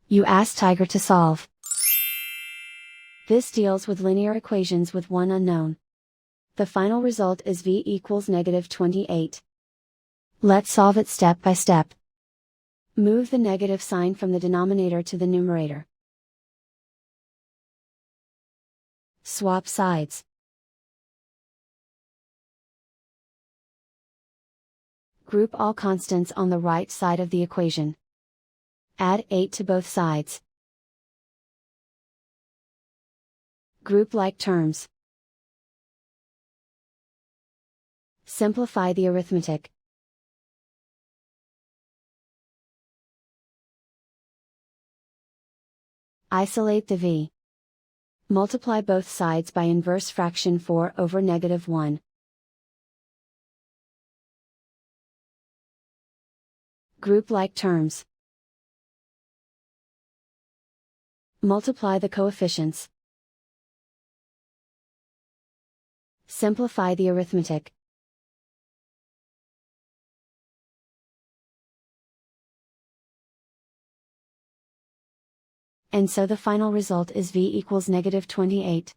You ask Tiger to solve. This deals with linear equations with one unknown. The final result is v equals -28. Let's solve it step by step. Move the negative sign from the denominator to the numerator. Swap sides. Group all constants on the right side of the equation. Add 8 to both sides. Group like terms. Simplify the arithmetic. Isolate the v. Multiply both sides by inverse fraction 4 over -1. Group like terms. Multiply the coefficients. Simplify the arithmetic. And so the final result is v equals -28.